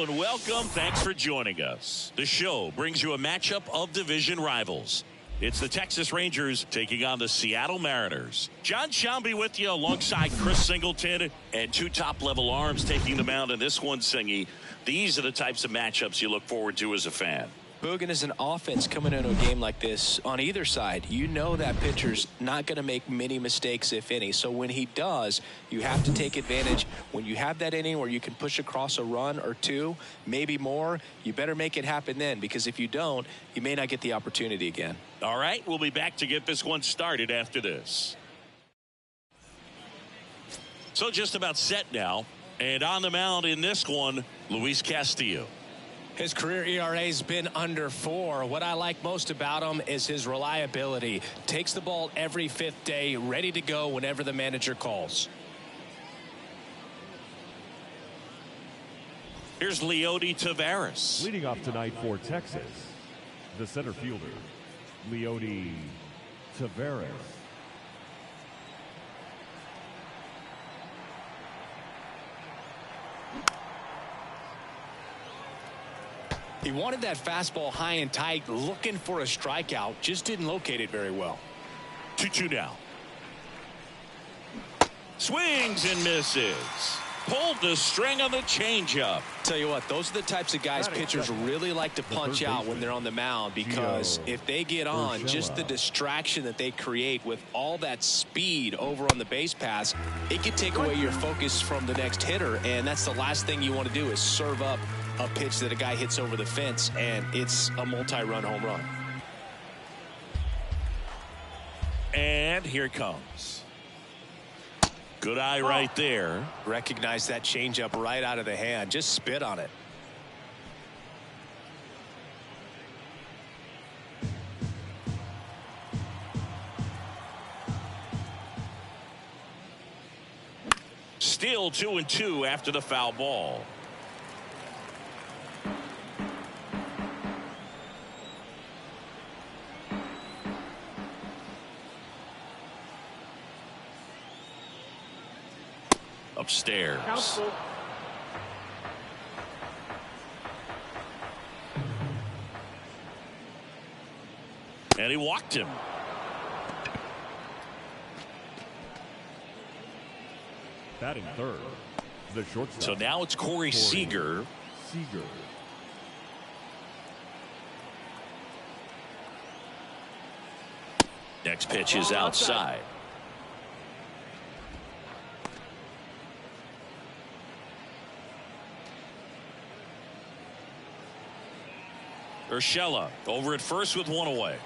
Hello and welcome. Thanks for joining us. The show brings you a matchup of division rivals. It's the Texas Rangers taking on the Seattle Mariners. John Shambi with you alongside Chris Singleton and two top-level arms taking the mound in this one, Singy. These are the types of matchups you look forward to as a fan. Boogan, is an offense coming into a game like this on either side. You know that pitcher's not going to make many mistakes, if any. So when he does, you have to take advantage. When you have that inning where you can push across a run or two, maybe more, you better make it happen then, because if you don't, you may not get the opportunity again. All right, we'll be back to get this one started after this. So just about set now. And on the mound in this one, Luis Castillo. His career ERA has been under 4. What I like most about him is his reliability. Takes the ball every fifth day, ready to go whenever the manager calls. Here's Leody Taveras. Leading off tonight for Texas, the center fielder, Leody Taveras. He wanted that fastball high and tight, looking for a strikeout. Just didn't locate it very well. 2-2 now. Swings and misses. Pulled the string on the changeup. Tell you what, those are the types of guys pitchers really like to punch out when they're on the mound, because if they get on, just the distraction that they create with all that speed over on the base pass, it can take away your focus from the next hitter, and that's the last thing you want to do is serve up a pitch that a guy hits over the fence, and it's a multi-run home run. And here it comes. Good eye right there. Recognize that changeup right out of the hand. Just spit on it. Still 2-2 after the foul ball. Upstairs. And he walked him. Batting third, the shortstop. So now it's Corey Seager. Next pitch is outside. Urshela over at first with one away.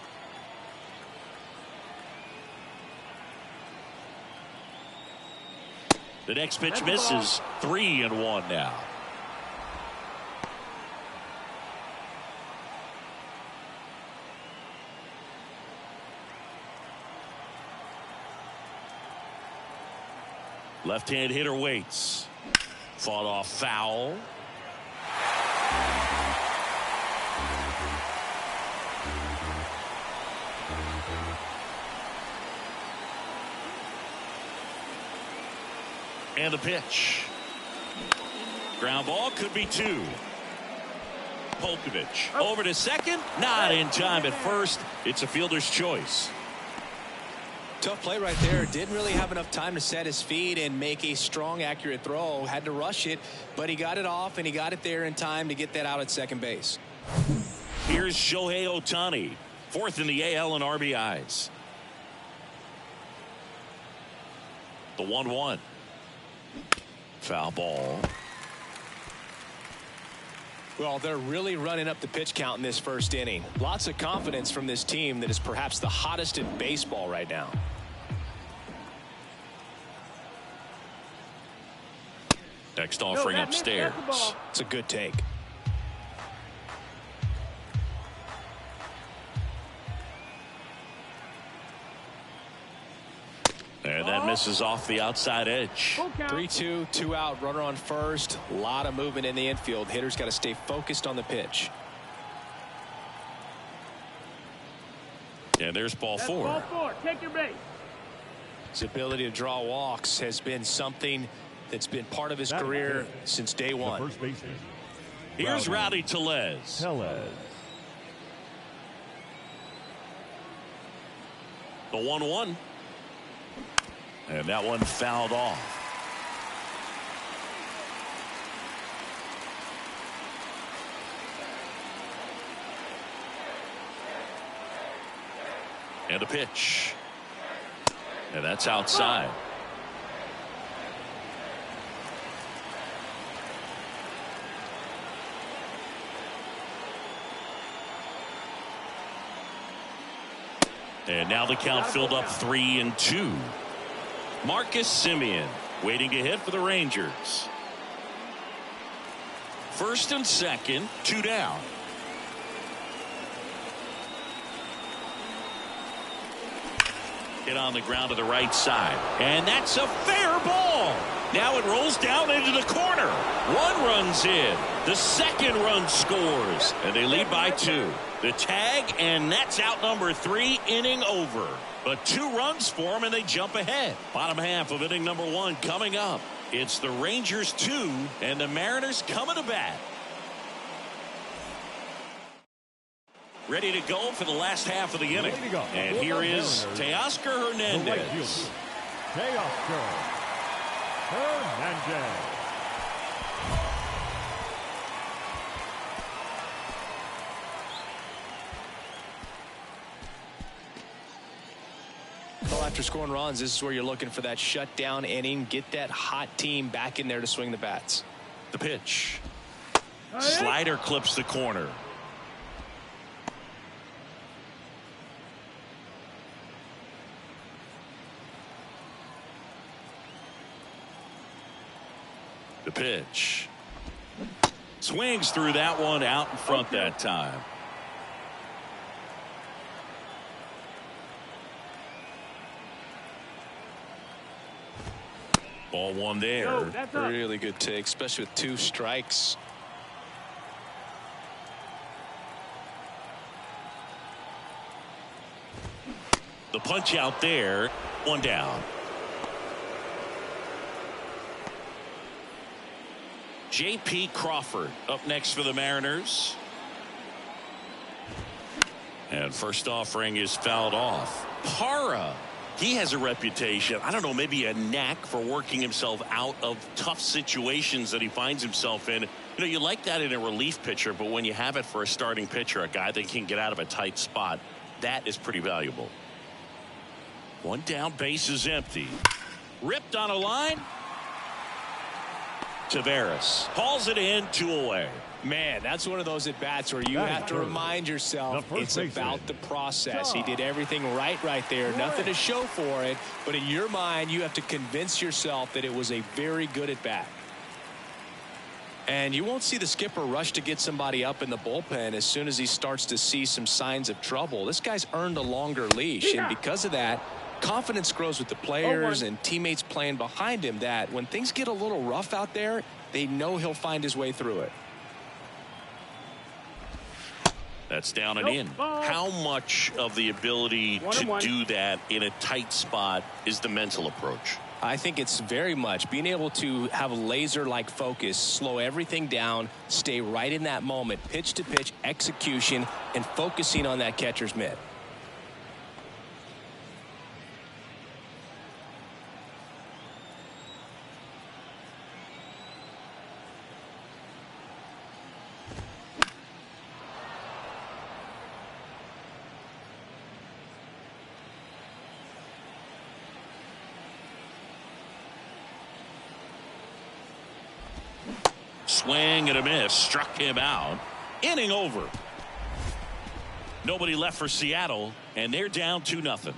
The next pitch misses. 3-1 now. Left-hand hitter waits. Fought off foul. And the pitch. Ground ball, could be 2. Polkovich over to second. Not in time at first. It's a fielder's choice. Tough play right there. Didn't really have enough time to set his feet and make a strong, accurate throw. Had to rush it, but he got it off, and he got it there in time to get that out at second base. Here's Shohei Ohtani, 4th in the AL in RBIs. The 1-1. Foul ball. Well, they're really running up the pitch count in this first inning. Lots of confidence from this team that is perhaps the hottest in baseball right now. Next offering upstairs. It's a good take. And that misses off the outside edge. 3-2, 2 out, runner on first. A lot of movement in the infield. Hitter's got to stay focused on the pitch. And there's ball 4. Ball 4. Take your base. His ability to draw walks has been something that's been part of his career since day one. The first baseman, Here's Rowdy Tellez. The 1-1. And that one fouled off. And a pitch. And that's outside. And now the count filled up 3-2. Marcus Semien waiting to hit for the Rangers. First and second, 2 down. Hit on the ground to the right side. And that's a fair ball. Now it rolls down into the corner. 1 run's in. The second run scores. And they lead by 2. The tag, and that's out number 3, inning over. But 2 runs for them, and they jump ahead. Bottom half of inning number 1 coming up. It's the Rangers 2, and the Mariners coming to bat. Ready to go for the last half of the inning. And here is Teoscar Hernandez. Teoscar Hernandez. Well, after scoring runs, this is where you're looking for that shutdown inning. Get that hot team back in there to swing the bats. The pitch. Slider clips the corner. The pitch. Swings through that one, out in front that time. Ball 1 there. Really good take, especially with 2 strikes. The punch out there. 1 down. J.P. Crawford up next for the Mariners. And first offering is fouled off. Parra. He has a reputation, I don't know, maybe a knack for working himself out of tough situations that he finds himself in. You know, you like that in a relief pitcher, but when you have it for a starting pitcher, a guy that can get out of a tight spot, that is pretty valuable. 1 down, base is empty. Ripped on a line. Tavares hauls it in, 2 away. Man, that's one of those at-bats where you have to remind yourself it's about the process. He did everything right there. Nothing to show for it. But in your mind, you have to convince yourself that it was a very good at-bat. And you won't see the skipper rush to get somebody up in the bullpen as soon as he starts to see some signs of trouble. This guy's earned a longer leash. And because of that, confidence grows with the players and teammates playing behind him, that when things get a little rough out there, they know he'll find his way through it. That's down and in. How much of the ability to do that in a tight spot is the mental approach? I think it's very much being able to have a laser-like focus, slow everything down, stay right in that moment, pitch to pitch, execution, and focusing on that catcher's mitt. Swing and a miss, struck him out. Inning over. Nobody left for Seattle, and they're down 2-0.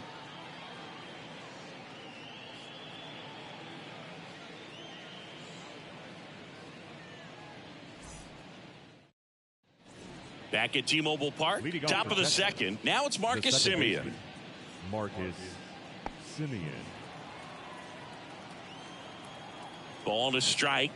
Back at T-Mobile Park, top of the second. Now it's Marcus Semien. Marcus Semien. Ball to strike.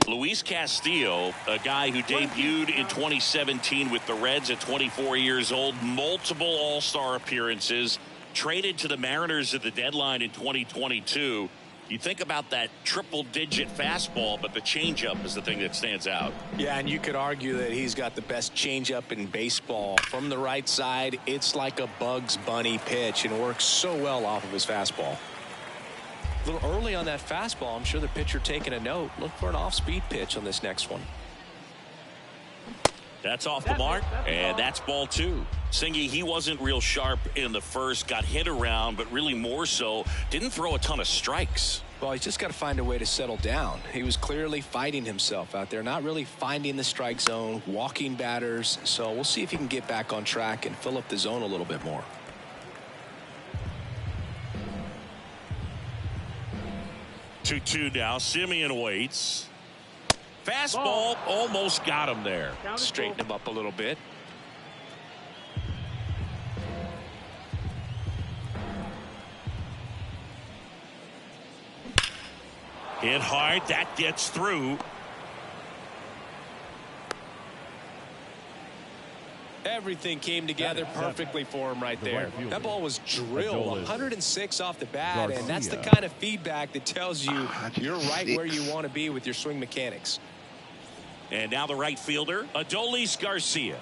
Luis Castillo, a guy who debuted in 2017 with the Reds at 24 years old, multiple all-star appearances, traded to the Mariners at the deadline in 2022. You think about that triple-digit fastball, but the changeup is the thing that stands out. Yeah, and you could argue that he's got the best changeup in baseball. From the right side, it's like a Bugs Bunny pitch and works so well off of his fastball. A little early on that fastball. I'm sure the pitcher taking a note. Look for an off-speed pitch on this next one. That's off the mark, and that's ball 2. Singy, he wasn't real sharp in the first, got hit around, but really more so, didn't throw a ton of strikes. Well, he's just got to find a way to settle down. He was clearly fighting himself out there, not really finding the strike zone, walking batters. So we'll see if he can get back on track and fill up the zone a little bit more. Two now. Simeon waits. Fastball almost got him there. Straighten him up a little bit. Hit hard. That gets through. Everything came together perfectly for him right there. That ball was drilled 106 off the bat, and that's the kind of feedback that tells you you're right where you want to be with your swing mechanics. And now the right fielder, Adolis Garcia.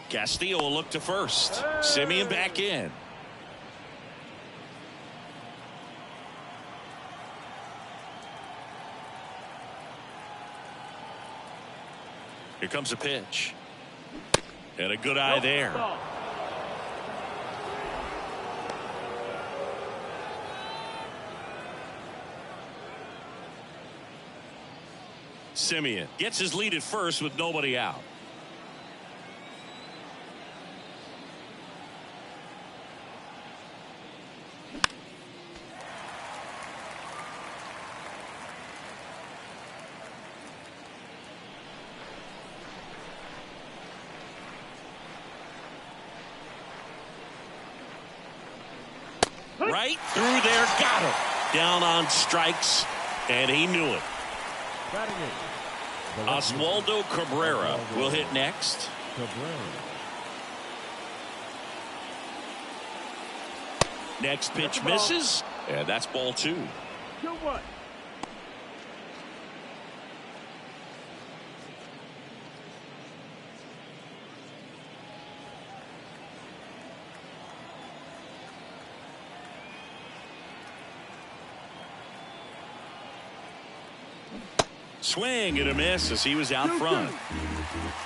Castillo will look to first. Simeon back in. Here comes a pitch. And a good eye there. Simeon gets his lead at first with nobody out. Right through there, got him. Down on strikes, and he knew it. Oswaldo Cabrera will hit next. Next pitch misses, and that's ball 2. 2-1. Swing and a miss as he was out front.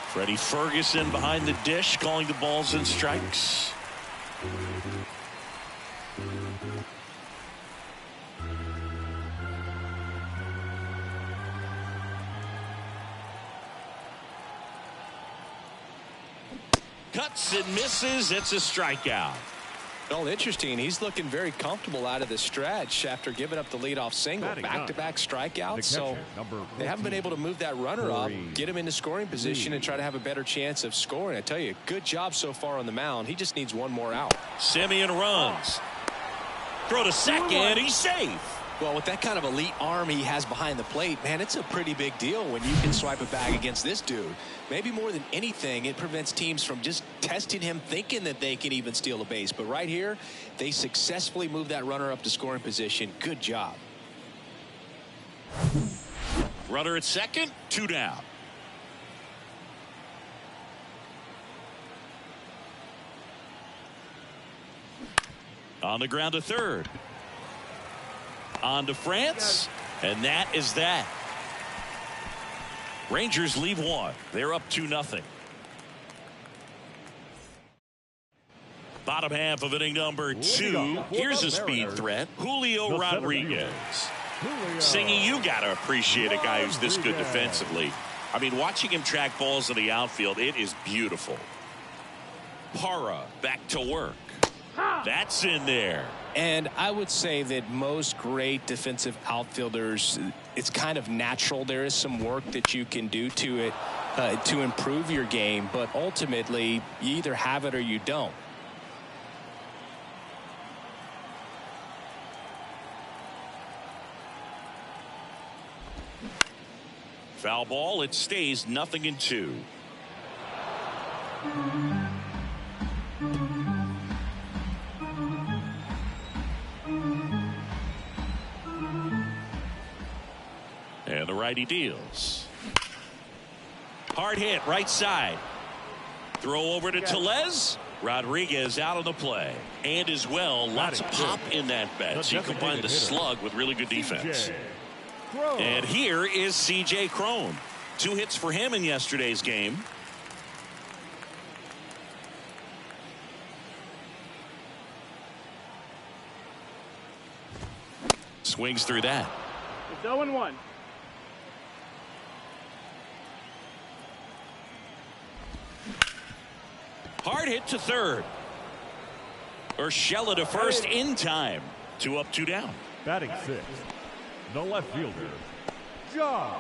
Freddie Ferguson behind the dish calling the balls and strikes. Cuts and misses. It's a strikeout. Well, interesting. He's looking very comfortable out of the stretch after giving up the leadoff single. Back-to-back strikeouts. So they haven't been able to move that runner up, get him into scoring position, and try to have a better chance of scoring. I tell you, good job so far on the mound. He just needs one more out. Simeon runs. Throw to second. He's safe. Well, with that kind of elite arm he has behind the plate, man, it's a pretty big deal when you can swipe a bag against this dude. Maybe more than anything, it prevents teams from just testing him, thinking that they can even steal a base. But right here, they successfully move that runner up to scoring position. Good job. Runner at second, 2 down. On the ground to third. On to France, and that is that. Rangers leave 1. They're up 2-0. Bottom half of inning number 2. Here's a speed threat. Julio Rodriguez. Singy, you got to appreciate a guy who's this good defensively. I mean, watching him track balls in the outfield, it is beautiful. Parra back to work. That's in there. And I would say that most great defensive outfielders, it's kind of natural. There is some work that you can do to it to improve your game, but ultimately you either have it or you don't. Foul ball. It stays 0-2. righty deals. Hard hit right side. Throw over to Tellez. Rodriguez out on the play. And as well, lots of pop in that bet. So you combine the slug with really good defense. And here is C.J. Cron. 2 hits for him in yesterday's game. Swings through that. It's 0-1. Hard hit to third. Urshela to first in time. 2 up, 2 down. Batting 6th, the left fielder, Josh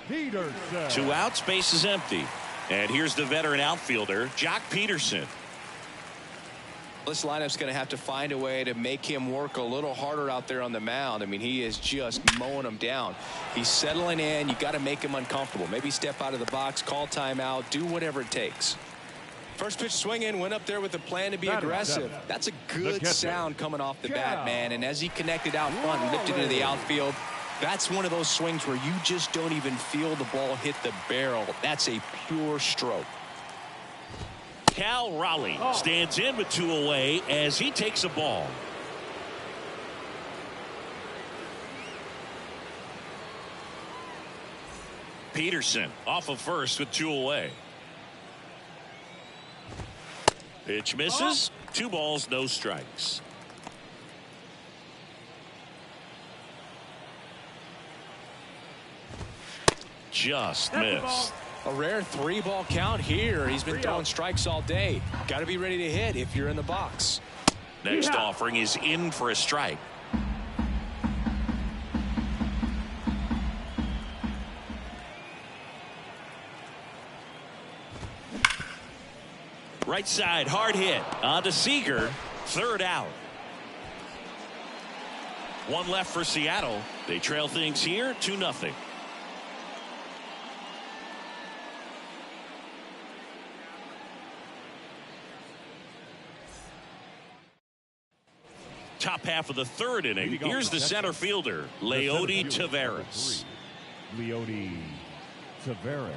Peterson. 2 outs, base is empty. And here's the veteran outfielder, Jock Peterson. This lineup's going to have to find a way to make him work a little harder out there on the mound. I mean, he is just mowing them down. He's settling in. You got to make him uncomfortable. Maybe step out of the box, call timeout, do whatever it takes. First pitch swinging, went up there with a plan to be aggressive. That's a good sound coming off the bat, man. And as he connected out front and lifted into the outfield, that's one of those swings where you just don't even feel the ball hit the barrel. That's a pure stroke. Cal Raleigh stands in with 2 away as he takes a ball. Peterson off of first with 2 away. Pitch misses. 2 balls, no strikes. Just missed. A rare 3-ball count here. He's been throwing strikes all day. Got to be ready to hit if you're in the box. Next offering is in for a strike. Right side, hard hit. On to Seager. 3rd out. 1 left for Seattle. They trail things here 2-0. Top half of the 3rd inning. Here's the center fielder, Leody Taveras. Leody Taveras.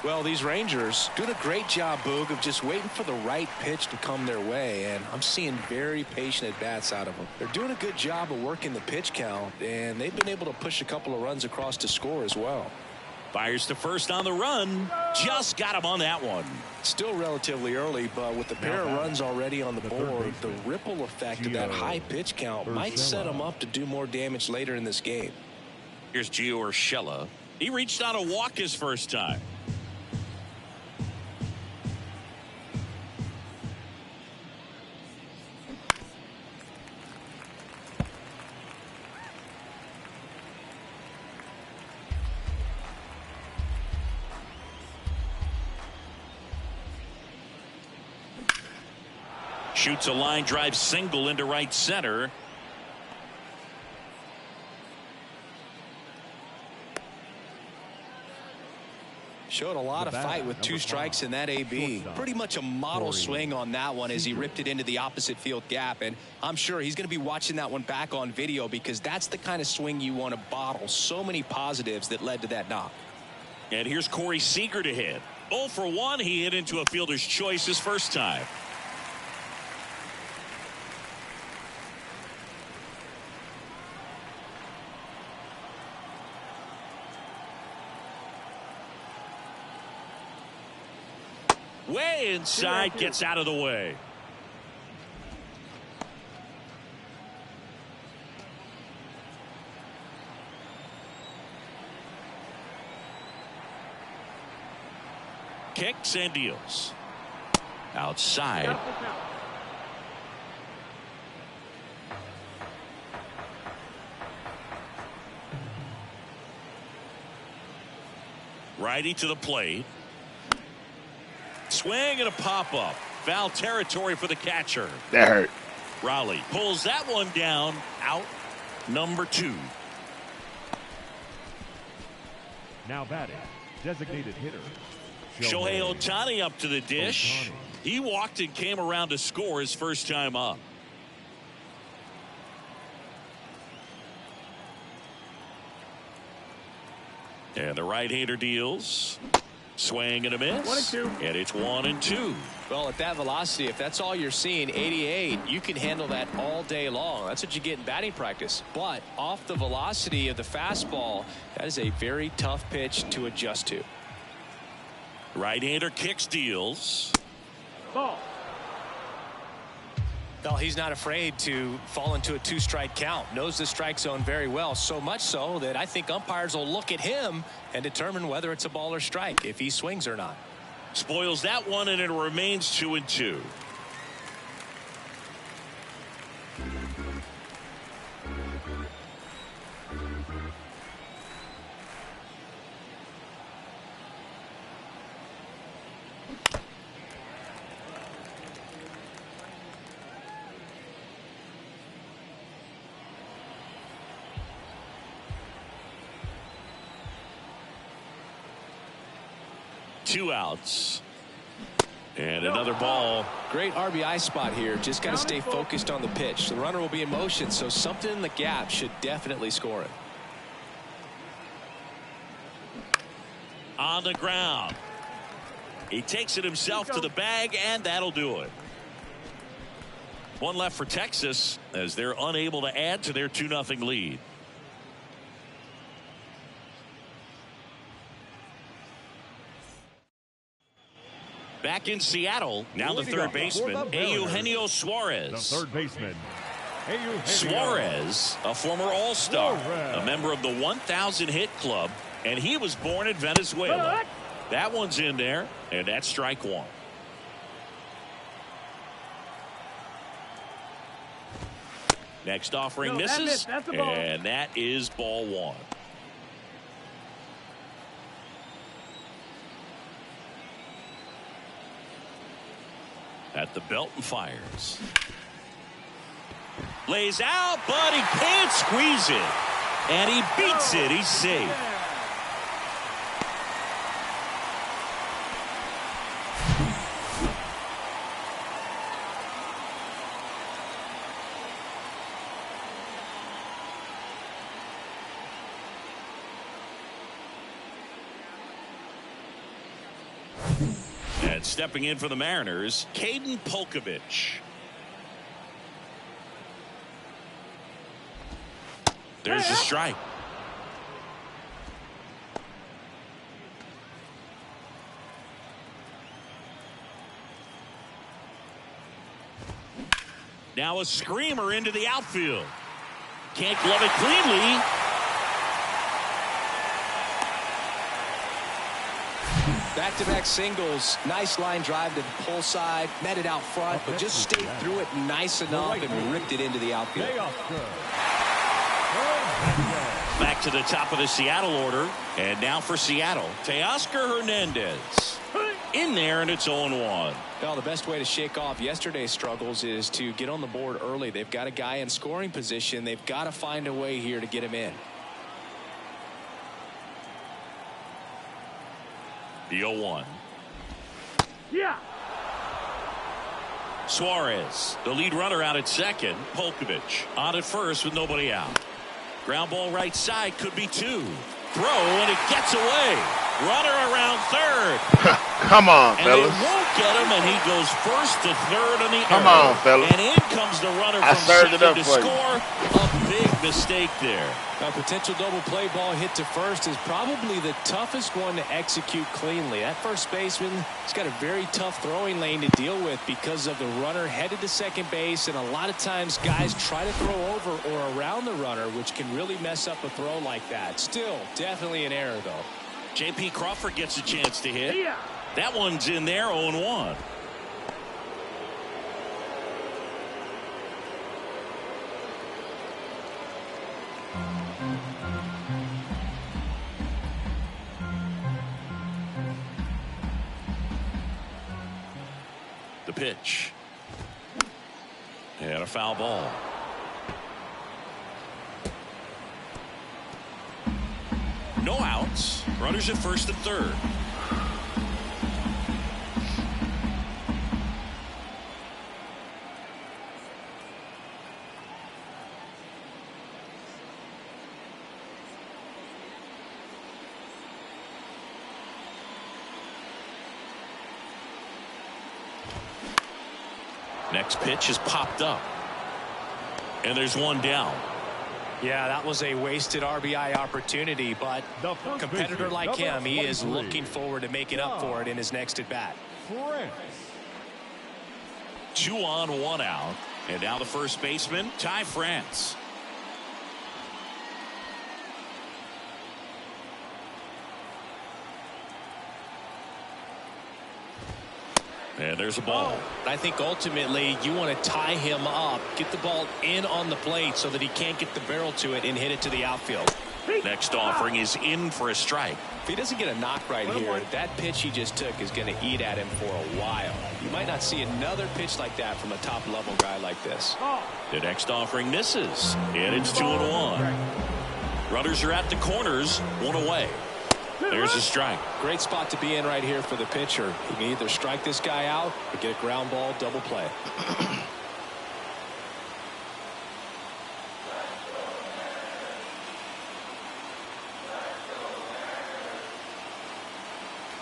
Well, these Rangers doing a great job, Boog, of just waiting for the right pitch to come their way, and I'm seeing very patient at-bats out of them. They're doing a good job of working the pitch count, and they've been able to push a couple of runs across to score as well. Fires to first on the run. Just got him on that one. Still relatively early, but with the pair of runs already on the board, the ripple effect of that high pitch count might set him up to do more damage later in this game. Here's Gio Urshela. He reached on a walk his first time. Shoots a line drive single into right center. Showed a lot of fight with 2 strikes in that AB. Pretty much a model swing on that one as he ripped it into the opposite field gap. And I'm sure he's going to be watching that one back on video because that's the kind of swing you want to bottle. So many positives that led to that knock. And here's Corey Seager to hit. 0 for 1. He hit into a fielder's choice his first time. Way inside, gets out of the way. Kicks and deals. Outside. Righty to the plate. Swing and a pop-up. Foul territory for the catcher. That hurt. Raleigh pulls that one down. Out number 2. Now batting, designated hitter Shohei Ohtani up to the dish. He walked and came around to score his first time up. And the right-hander deals. Swing and a miss. 1 and 2. And it's 1-2. Well, at that velocity, if that's all you're seeing, 88, you can handle that all day long. That's what you get in batting practice. But off the velocity of the fastball, that is a very tough pitch to adjust to. Right-hander kicks, deals. Ball. Well, he's not afraid to fall into a 2-strike count. Knows the strike zone very well. So much so that I think umpires will look at him and determine whether it's a ball or strike, if he swings or not. Spoils that one, and it remains 2-2. Two outs. And another ball. Great RBI spot here. Just got to stay focused on the pitch. The runner will be in motion, so something in the gap should definitely score it. On the ground. He takes it himself to the bag, and that'll do it. One left for Texas as they're unable to add to their 2-0 lead. Back in Seattle, now the third baseman, Eugenio Suarez. The third baseman, Eugenio Suarez, a former All-Star, a member of the 1,000 hit club, and he was born in Venezuela. That one's in there, and that's strike one. Next offering misses, and that is ball one. At the belt and fires. Lays out, but he can't squeeze it. And he beats it. He's safe. And stepping in for the Mariners, Caden Polkovich. There's a strike. Now a screamer into the outfield. Can't glove it cleanly. Back-to-back singles. Nice line drive to the pull side. Met it out front, but just stayed through it nice enough and ripped it into the outfield. Back to the top of the Seattle order. And now for Seattle, Teoscar Hernandez. In there, and it's 0-1. Well, the best way to shake off yesterday's struggles is to get on the board early. They've got a guy in scoring position. They've got to find a way here to get him in. The 0-1. Yeah. Suarez, the lead runner out at second. Polkovich on at first with nobody out. Ground ball right side, could be two. Throw, and it gets away. Runner around third. Come on, and fellas. they won't get him, and he goes first to third on the Come error. on, fellas. And in comes the runner I from served it second up to for you. score. A big mistake there. A potential double play ball hit to first is probably the toughest one to execute cleanly. That first baseman has got a very tough throwing lane to deal with because of the runner headed to second base, and a lot of times guys try to throw over or around the runner, which can really mess up a throw like that. Still, definitely an error, though. J.P. Crawford gets a chance to hit. Yeah. That one's in there, 0-1. The pitch. And a foul ball. No outs. Runners at first and third. Next pitch is popped up. And there's one down. Yeah, that was a wasted RBI opportunity, but a competitor like him, he is looking forward to making up for it in his next at bat. 2 on, 1 out. And now the first baseman, Ty France. And there's a ball. I think ultimately you want to tie him up, get the ball in on the plate so that he can't get the barrel to it and hit it to the outfield. Next offering is in for a strike. If he doesn't get a knock right here, that pitch he just took is going to eat at him for a while. You might not see another pitch like that from a top level guy like this. The next offering misses, and it's 2-1. Runners are at the corners, 1 away. There's a strike. Great spot to be in right here for the pitcher. He can either strike this guy out or get a ground ball double play.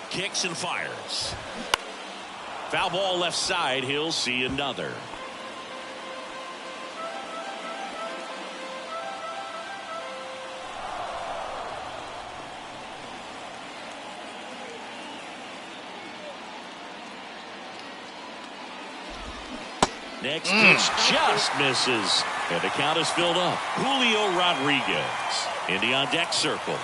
Kicks and fires. Foul ball left side. He'll see another. Next pitch just misses. And the count is filled up. Julio Rodriguez in the on deck circle.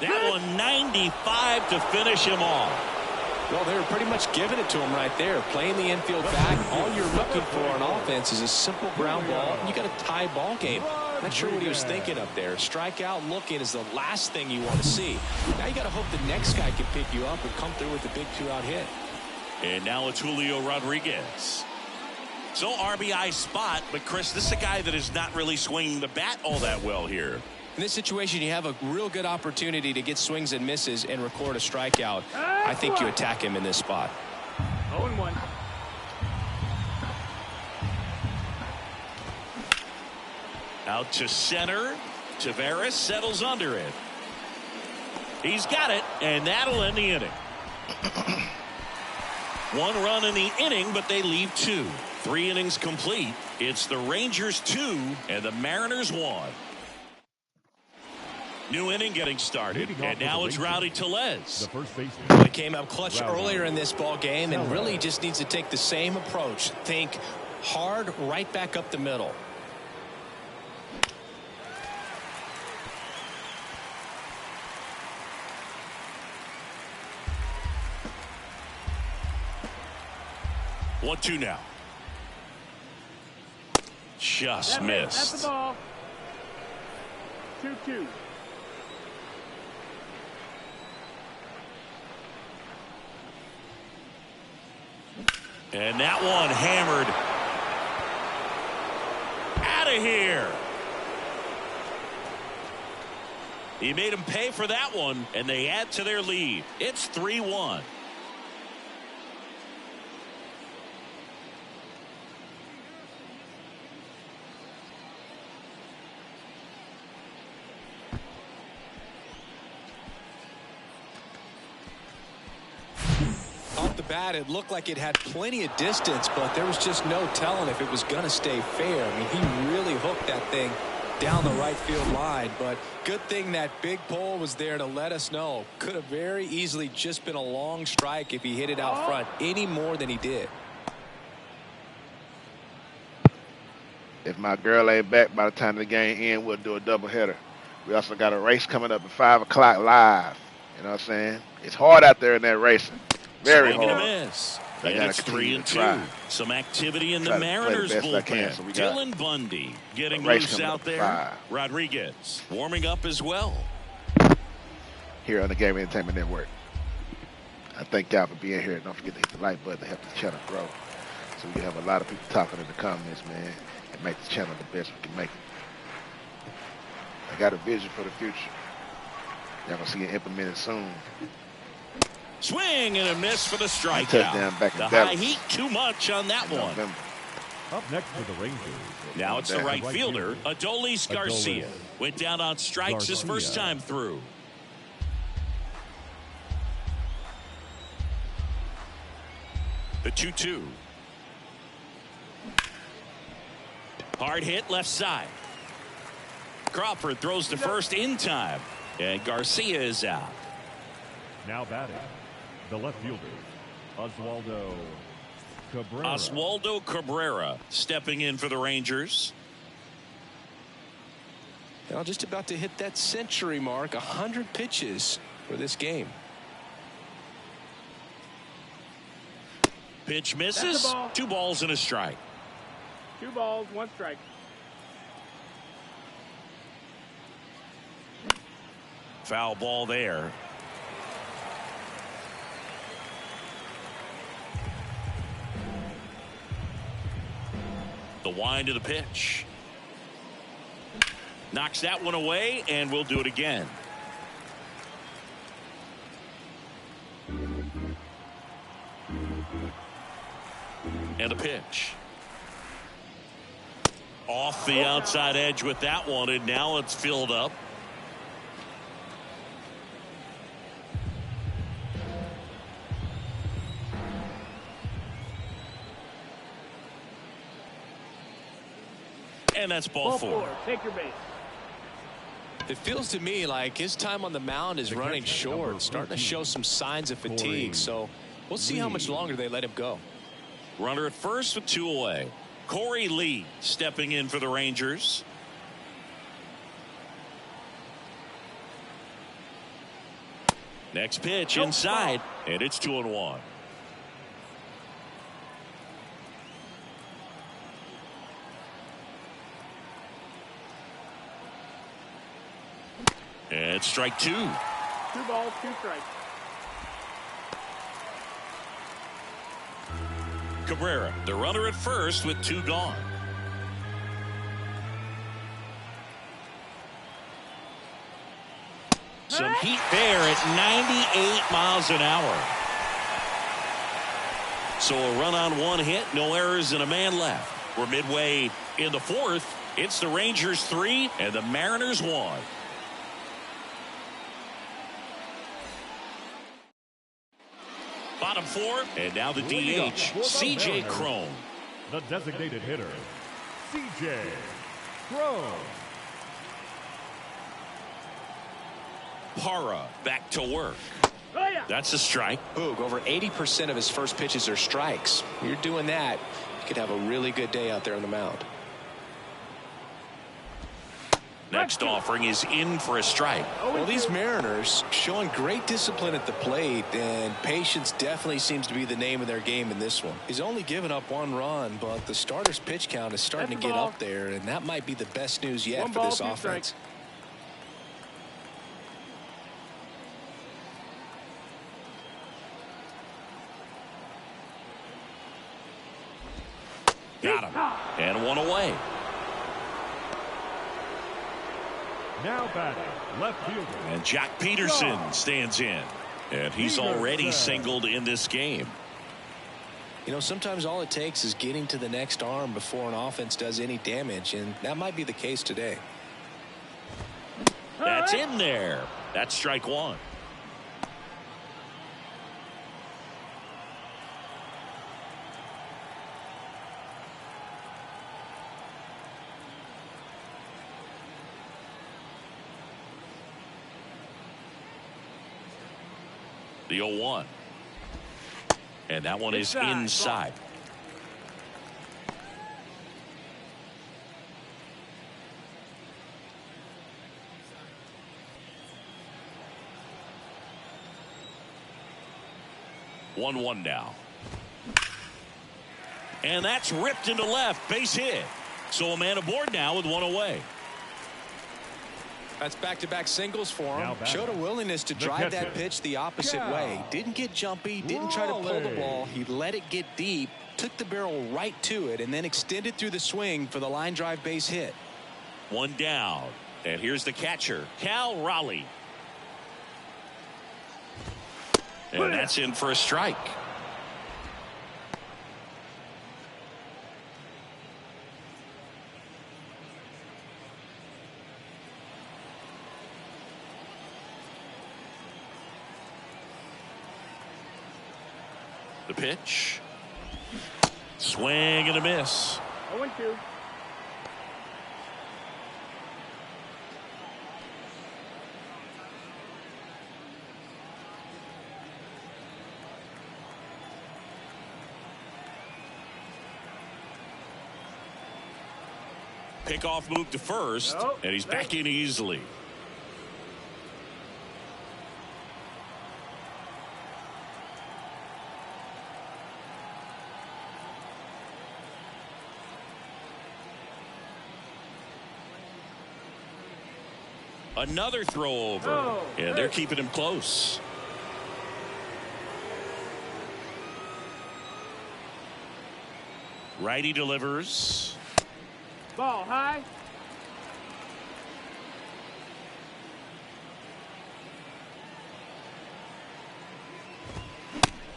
That one 95 to finish him off. Well, they were pretty much giving it to him right there. Playing the infield back. All you're looking for on offense is a simple ground ball. And you got a tie ball game. Not sure what he was thinking up there. Strikeout looking is the last thing you want to see. Now you got to hope the next guy can pick you up and come through with a big 2-out hit. And now it's Julio Rodriguez. So RBI spot, but Chris, this is a guy that is not really swinging the bat all that well here. In this situation, you have a real good opportunity to get swings and misses and record a strikeout. I think you attack him in this spot. 0-1. Out to center. Taveras settles under it. He's got it, and that'll end the inning. 1 run in the inning, but they leave 2. 3 innings complete. It's the Rangers 2 and the Mariners 1. New inning getting started, and now it's Rowdy Tellez. The first baseman. He came out clutch earlier in this ball game and really just needs to take the same approach. Think hard right back up the middle. One, 2 now. Just missed. That's the ball. 2-2. And that one hammered. Out of here. He made him pay for that one, and they add to their lead. It's 3-1. Off the bat, it looked like it had plenty of distance, but there was just no telling if it was going to stay fair. I mean, he really hooked that thing down the right field line, but good thing that big pole was there to let us know. Could have very easily just been a long strike if he hit it out front any more than he did. If my girl ain't back by the time the game ends, we'll do a doubleheader. We also got a race coming up at 5 o'clock live. You know what I'm saying? It's hard out there in that racing. Very Swing hard. And a miss. I And it's 3-2. Some activity in the Mariners bullpen. So Dylan Bundy getting loose out there. Rodriguez warming up as well. Here on the Game Entertainment Network. I thank y'all for being here. Don't forget to hit the like button to help the channel grow. So we can have a lot of people talking in the comments, man, and make the channel the best we can make it. I got a vision for the future. Y'all gonna see it implemented soon. Swing and a miss for the strikeout. Touchdown back in The Dallas. high heat too much on that one. November. Up next for the Rangers. Now it's the right fielder, Adolis Garcia. Went down on strikes his first time through. The 2-2. Hard hit left side. Crawford throws to first in time. And Garcia is out. Now batting, the left fielder, Oswaldo Cabrera. Oswaldo Cabrera stepping in for the Rangers. Now just about to hit that century mark, 100 pitches for this game. Pitch misses. Ball. 2 balls and a strike. 2 balls, 1 strike. Foul ball there. The wind of the pitch. Knocks that one away, and we'll do it again. And a pitch. Off the outside edge with that one, and now it's filled up. And that's ball 4. Take your base. It feels to me like his time on the mound is running short, starting to show some signs of fatigue. So we'll see how much longer they let him go. Runner at first with 2 away. Corey Lee stepping in for the Rangers. Next pitch inside, and it's 2-1. And strike 2. 2 balls, 2 strikes. Cabrera, the runner at first with 2 gone. Some heat there at 98 miles an hour. So a run on 1 hit, no errors, and a man left. We're midway in the 4th. It's the Rangers 3 and the Mariners 1. Bottom 4, and now the DH, C.J. Cron. The designated hitter, C.J. Cron. Para back to work. Oh, yeah. That's a strike. Boog, over 80% of his first pitches are strikes. You're doing that, you could have a really good day out there on the mound. Next offering is in for a strike. Well, these Mariners showing great discipline at the plate, and patience definitely seems to be the name of their game in this one. He's only given up 1 run, but the starter's pitch count is starting to get up there, and that might be the best news yet for this offense. Got him. And 1 away. Now batting, left fielder. And Jack Peterson stands in. And he's already singled in this game. You know, sometimes all it takes is getting to the next arm before an offense does any damage, and that might be the case today. That's in there. That's strike 1. The 0-1. And that one is inside. One now. And that's ripped into left. Base hit. So a man aboard now with 1 away. That's back-to-back singles for him. Now Showed a willingness to drive that pitch the opposite way. Didn't get jumpy, didn't try to pull the ball. He let it get deep, took the barrel right to it, and then extended through the swing for the line drive base hit. 1 down. And here's the catcher, Cal Raleigh. And that's in for a strike. The pitch. Swing and a miss. 0-2. Pickoff move to first, and he's back in easily. Another throw over, and they're keeping him close. Righty delivers. Ball high.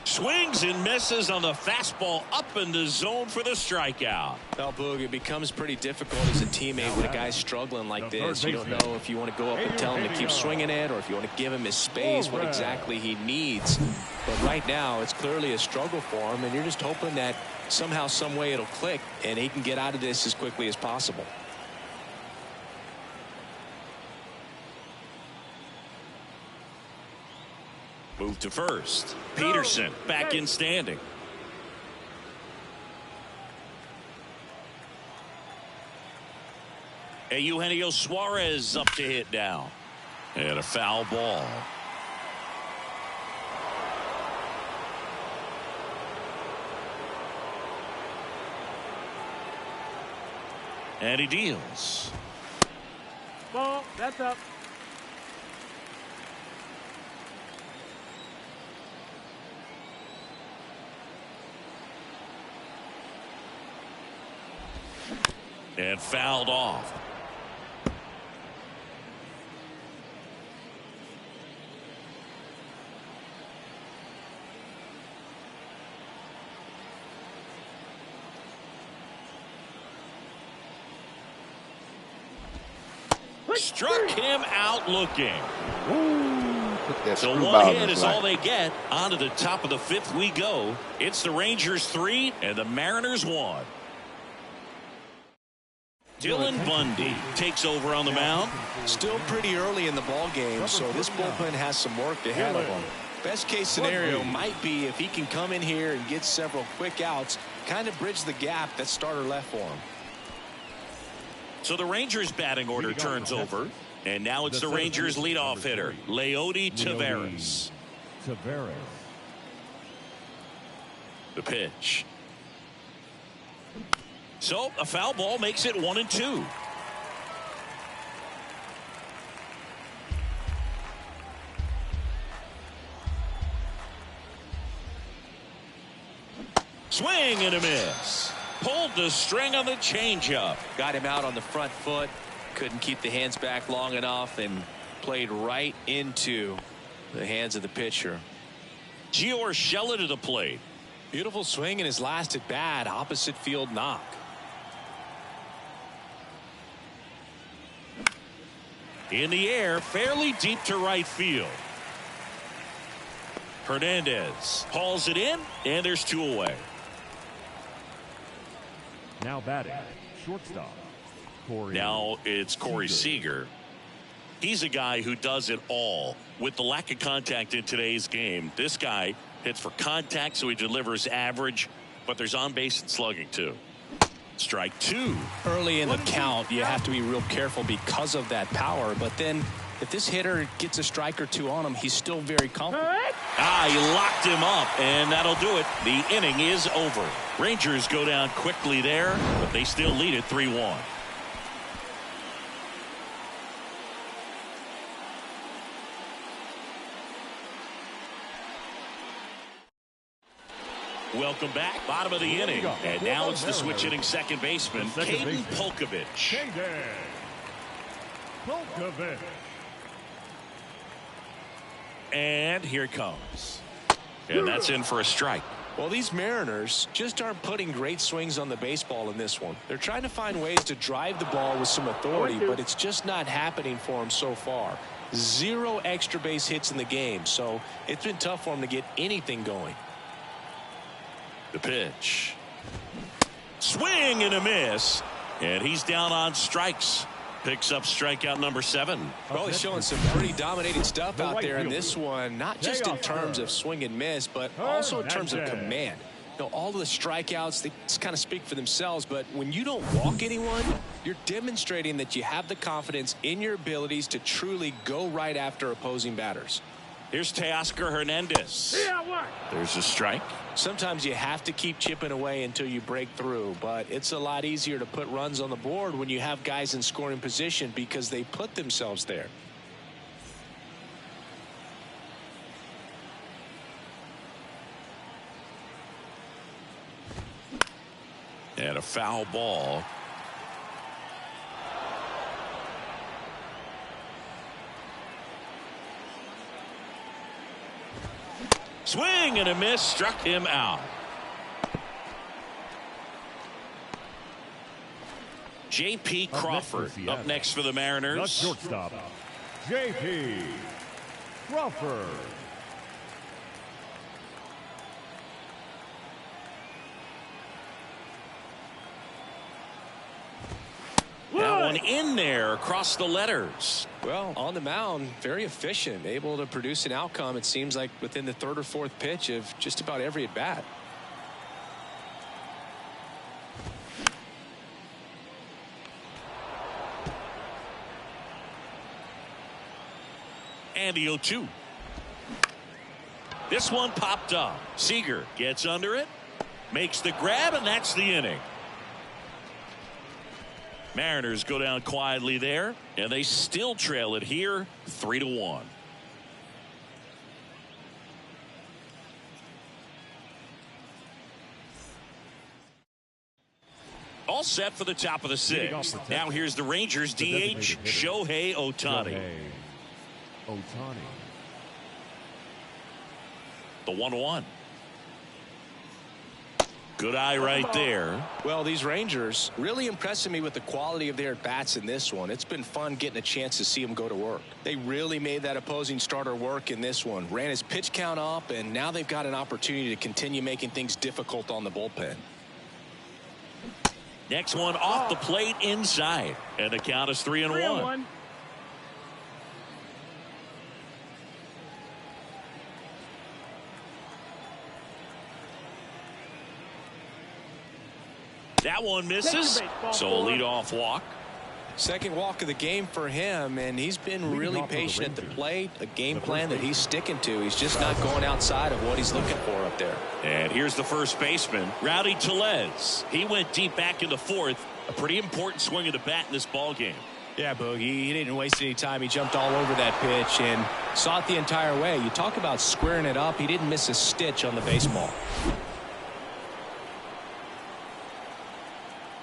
Swings and misses on the fastball up in the zone for the strikeout. Well, Boog, it becomes pretty difficult as a teammate when a guy's struggling like this. You don't know if you want to go up and tell him to keep swinging it or if you want to give him his space, what exactly he needs. But right now, it's clearly a struggle for him, and you're just hoping that somehow, some way it'll click, and he can get out of this as quickly as possible. Move to first. Peterson back in standing. Eugenio Suarez up to hit now. And a foul ball. And he deals. Ball. That's up. And fouled off. Struck him out looking. So one hit is all they get. On to the top of the fifth we go. It's the Rangers 3 and the Mariners 1. Dylan Bundy takes over on the mound. Still pretty early in the ball game, so this bullpen has some work ahead of him. Best case scenario might be if he can come in here and get several quick outs, kind of bridge the gap that starter left for him. So the Rangers batting order turns over, and now it's the Rangers leadoff hitter, Leody Taveras. The pitch. So a foul ball makes it 1-2. Swing and a miss. Pulled the string on the changeup. Got him out on the front foot. Couldn't keep the hands back long enough and played right into the hands of the pitcher. Gio Urshela to the plate. Beautiful swing in his last at bat. Opposite field knock. In the air, fairly deep to right field. Hernandez hauls it in, and there's 2 away. Now batting, shortstop. Now it's Corey Seager. He's a guy who does it all. With the lack of contact in today's game, this guy hits for contact, so he delivers average, but there's on base and slugging too. Strike 2. Early in the count, you have to be real careful because of that power, but then if this hitter gets a strike or 2 on him, he's still very confident. He locked him up, and that'll do it. The inning is over. Rangers go down quickly there, but they still lead it 3-1. Welcome back. Bottom of the inning. And now it's the switch hitting second baseman, Caden Polkovich. And here it comes. And that's in for a strike. Well, these Mariners just aren't putting great swings on the baseball in this one. They're trying to find ways to drive the ball with some authority, but it's just not happening for them so far. 0 extra base hits in the game, so it's been tough for them to get anything going. The pitch. Swing and a miss. And he's down on strikes. Picks up strikeout number 7. Well, he's showing some pretty dominating stuff out there in this one, not just in terms of swing and miss, but also in terms of command. You know, all of the strikeouts, they just kind of speak for themselves, but when you don't walk anyone, you're demonstrating that you have the confidence in your abilities to truly go right after opposing batters. Here's Teoscar Hernandez. There's a strike. Sometimes you have to keep chipping away until you break through, but it's a lot easier to put runs on the board when you have guys in scoring position because they put themselves there. And a foul ball. Swing and a miss, struck him out. J.P. Crawford up next for the Mariners. The shortstop, J.P. Crawford. That one in there across the letters. Well, on the mound, very efficient, able to produce an outcome, it seems like, within the 3rd or 4th pitch of just about every at bat. And the 0-2. This one popped up. Seager gets under it, makes the grab, and that's the inning. Mariners go down quietly there, and they still trail it here 3-1. All set for the top of the 6th. Now here's the Rangers DH, Shohei Ohtani. The 1-1. Good eye right there. Well, these Rangers really impressing me with the quality of their at-bats in this one. It's been fun getting a chance to see them go to work. They really made that opposing starter work in this one. Ran his pitch count up, and now they've got an opportunity to continue making things difficult on the bullpen. Next one off the plate inside. And the count is 3-1. That one misses, so a leadoff walk. Second walk of the game for him, and he's been really patient at the plate. A game plan that he's sticking to. He's just not going outside of what he's looking for up there. And here's the first baseman, Rowdy Tellez. He went deep back in the 4th. A pretty important swing of the bat in this ball game. Yeah, Boogie, he didn't waste any time. He jumped all over that pitch and saw it the entire way. You talk about squaring it up. He didn't miss a stitch on the baseball.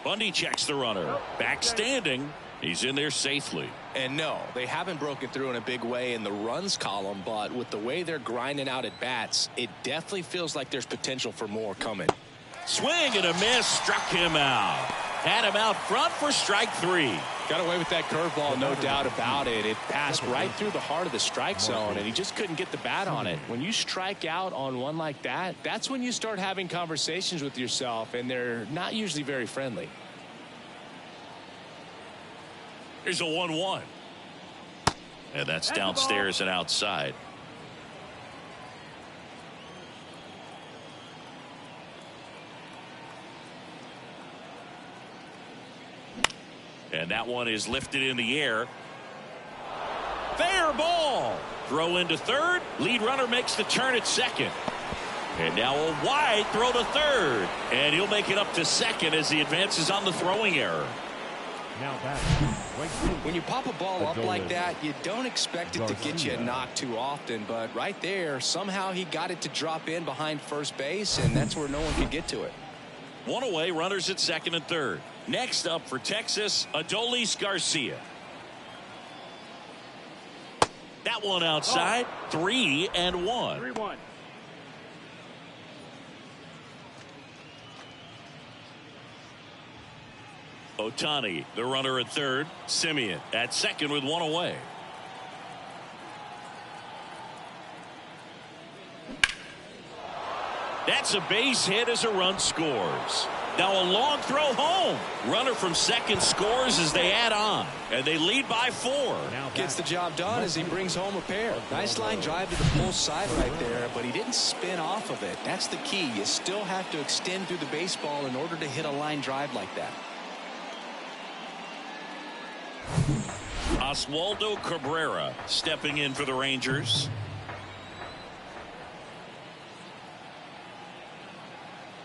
Bundy checks the runner. Back standing. He's in there safely. And no, they haven't broken through in a big way in the runs column, but with the way they're grinding out at bats, it definitely feels like there's potential for more coming. Swing and a miss, struck him out. Had him out front for strike 3. Got away with that curveball, no doubt about it. It passed right through the heart of the strike zone, and he just couldn't get the bat on it. When you strike out on one like that, that's when you start having conversations with yourself, and they're not usually very friendly. Here's a 1-1. And that's downstairs and outside. And that one is lifted in the air. Fair ball. Throw into third. Lead runner makes the turn at second. And now a wide throw to third. And he'll make it up to second as he advances on the throwing error. Now back. When you pop a ball up like that, you don't expect it to get you a knock too often. But right there, somehow he got it to drop in behind first base, and that's where no one could get to it. One away, runners at second and third. Next up for Texas, Adolis Garcia. That one outside, 3-1. 3-1. Ohtani, the runner at third. Simeon at second with one away. That's a base hit as a run scores. Now a long throw home. Runner from second scores as they add on. And they lead by 4. Gets the job done as he brings home a pair. Nice line drive to the pull side right there, but he didn't spin off of it. That's the key. You still have to extend through the baseball in order to hit a line drive like that. Oswaldo Cabrera stepping in for the Rangers.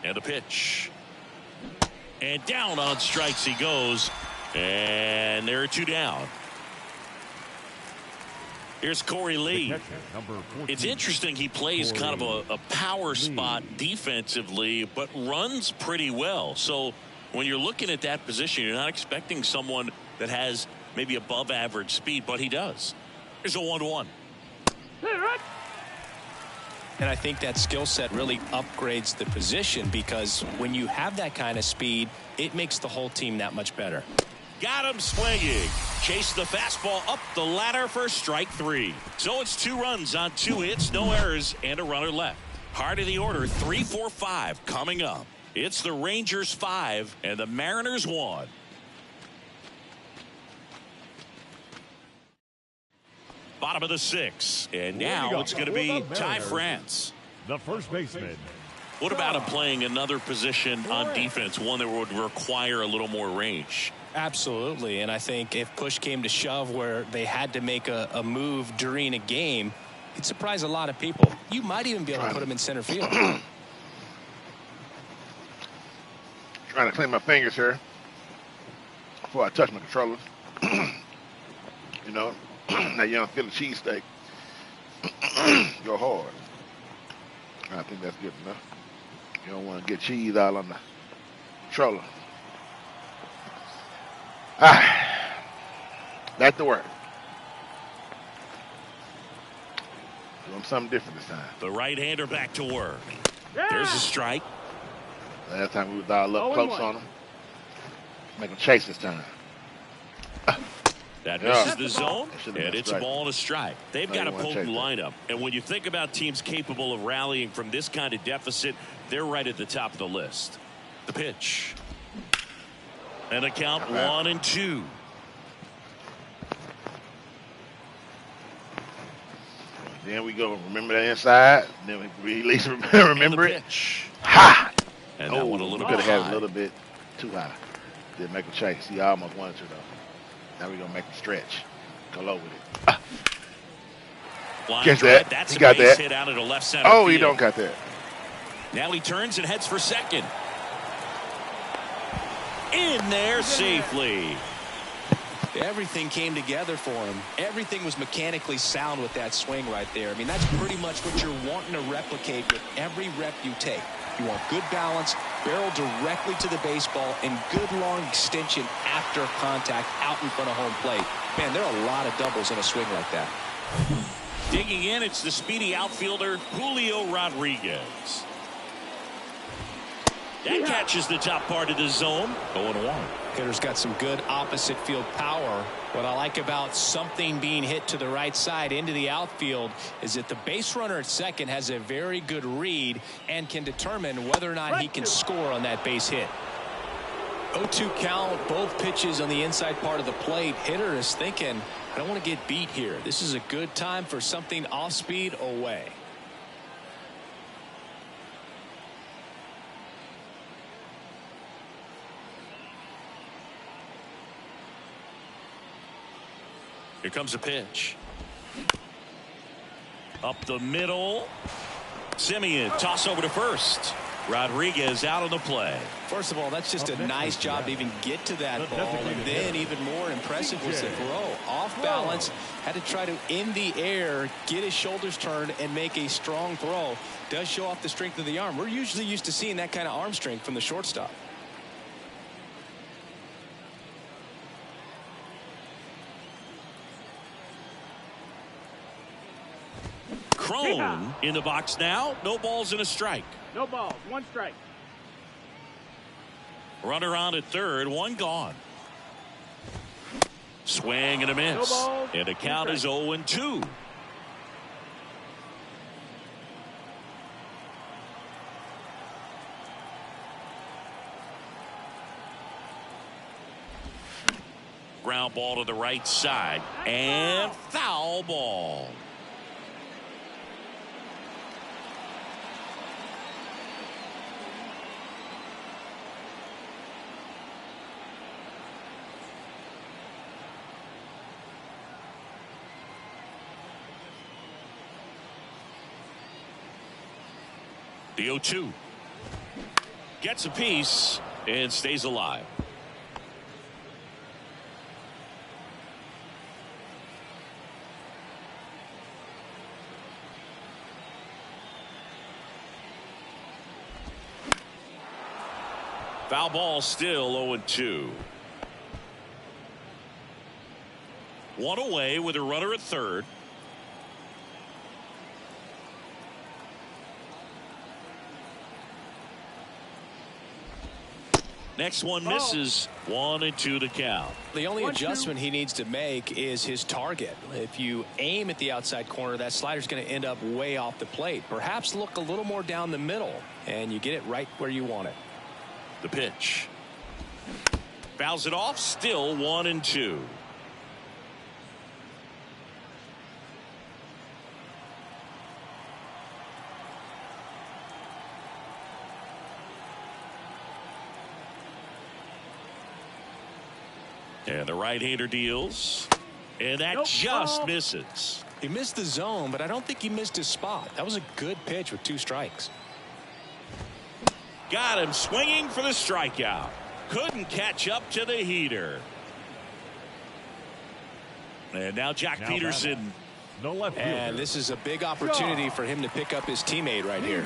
And a pitch. And down on strikes he goes. And there are 2 down. Here's Corey Lee. It's interesting he plays kind of a power spot defensively, but runs pretty well. So when you're looking at that position, you're not expecting someone that has maybe above average speed, but he does. Here's a 1-1. And I think that skill set really upgrades the position, because when you have that kind of speed, it makes the whole team that much better. Got him swinging. Chase the fastball up the ladder for strike 3. So it's 2 runs on 2 hits, no errors, and a runner left. Heart of the order, 3, 4, 5 coming up. It's the Rangers 5 and the Mariners 1. Bottom of the 6th, and now it's going to be Ty France. The first baseman. What about him playing another position on defense, one that would require a little more range? Absolutely, and I think if push came to shove where they had to make a move during a game, it'd surprise a lot of people. You might even be able to put him in center field. Trying to clean my fingers here before I touch my controllers. You know, that young Philly cheesesteak go hard. I think that's good enough. You don't want to get cheese all on the controller. Back to work. Doing something different this time. The right-hander back to work. There's a strike. Last time we was all up close on him. Make him chase this time. That misses the zone, and it's a ball and a strike. They've got a potent lineup, and when you think about teams capable of rallying from this kind of deficit, they're right at the top of the list. The pitch. And a count 1-2. Then we go, remember that inside. Then we release, remember it. Pitch. Ha! And that one a little bit bit high. high. A little bit too high. Didn't make a chase. He almost wanted to, though. Now we're going to make him stretch. Go low with it. Catch that. That's he a got base that. hit out of the left center Oh, field. he don't got that. Now he turns and heads for second. In there safely. Everything came together for him. Everything was mechanically sound with that swing right there. I mean, that's pretty much what you're wanting to replicate with every rep you take. You want good balance, barrel directly to the baseball, and good long extension after contact out in front of home plate. Man, there are a lot of doubles in a swing like that. Digging in, it's the speedy outfielder Julio Rodriguez. That catches the top part of the zone. 0-1. Hitter's got some good opposite field power. What I like about something being hit to the right side into the outfield is that the base runner at second has a very good read and can determine whether or not he can score on that base hit. 0-2 count, both pitches on the inside part of the plate. Hitter is thinking, I don't want to get beat here. This is a good time for something off speed away. Here comes a pitch. Up the middle. Simeon, toss over to first. Rodriguez out on the play. First of all, that's just a nice job to even get to that ball. And then even more impressive was the throw. Off balance, had to try to, in the air, get his shoulders turned and make a strong throw. Does show off the strength of the arm. We're usually used to seeing that kind of arm strength from the shortstop. Crone in the box now. No balls and a strike. No balls, 1 strike. Runner on at third, 1 gone. Swing and a miss. No balls, and the count is 0-2. ground ball to the right side. And foul ball. The 0-2. Gets a piece and stays alive. Foul ball, still 0-2. One away with a runner at third. Next one misses. 1-2 to count. The only adjustment he needs to make is his target. If you aim at the outside corner, that slider's going to end up way off the plate. Perhaps look a little more down the middle, and you get it right where you want it. The pitch. Fouls it off. Still 1-2. And the right-hander deals. And that just misses. He missed the zone, but I don't think he missed his spot. That was a good pitch with 2 strikes. Got him swinging for the strikeout. Couldn't catch up to the heater. And now Jack Peterson. No left fielder. And this is a big opportunity for him to pick up his teammate right here.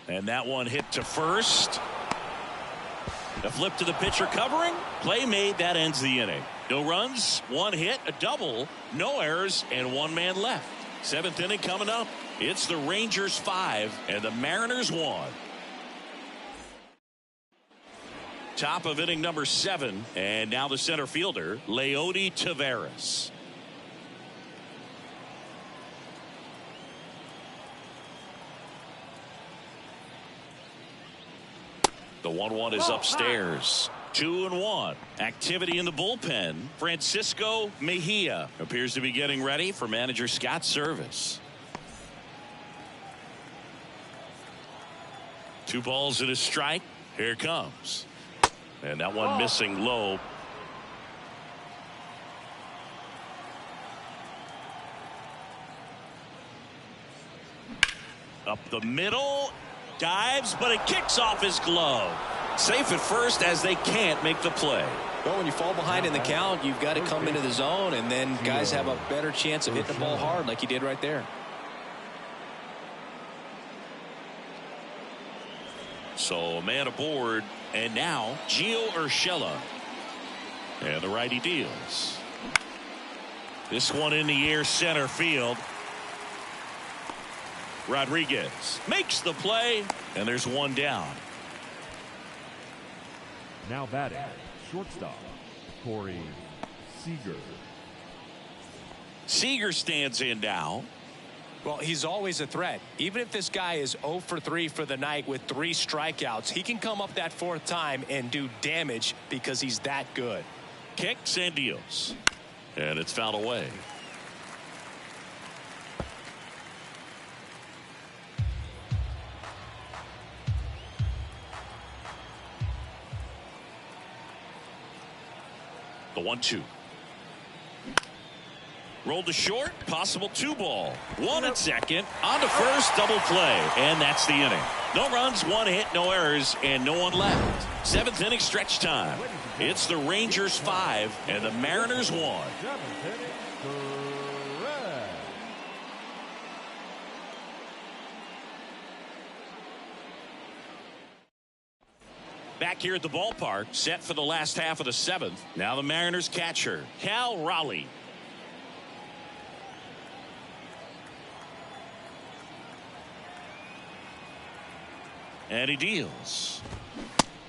And that one hit to first. A flip to the pitcher covering. Play made. That ends the inning. No runs, 1 hit, a double, no errors, and 1 man left. 7th inning coming up. It's the Rangers 5 and the Mariners 1. Top of inning number 7. And now the center fielder, Leody Taveras. The 1-1 is upstairs. 2-1. Activity in the bullpen. Francisco Mejia appears to be getting ready for manager Scott's service. 2 balls and a strike. Here it comes. And that one missing low. Up the middle. Dives, but it kicks off his glove. Safe at first as they can't make the play. Well, when you fall behind in the count, you've got to come into the zone, and then guys have a better chance of hitting the ball hard like he did right there. So a man aboard, and now Gio Urshela. And the righty deals. This one in the air, center field. Rodriguez makes the play, and there's 1 down. Now batting, shortstop, Corey Seager. Seager stands in now. Well, he's always a threat. Even if this guy is 0 for 3 for the night with 3 strikeouts, he can come up that 4th time and do damage because he's that good. Kicks and deals. And it's fouled away. The 1-2. Rolled to short. Possible 2 ball. 1 at second. On to first. Double play. And that's the inning. No runs, 1 hit, no errors, and no one left. 7th inning stretch time. It's the Rangers 5 and the Mariners 1. 7th inning, correct. Back here at the ballpark, set for the last half of the 7th. Now the Mariners catcher, Cal Raleigh. And he deals.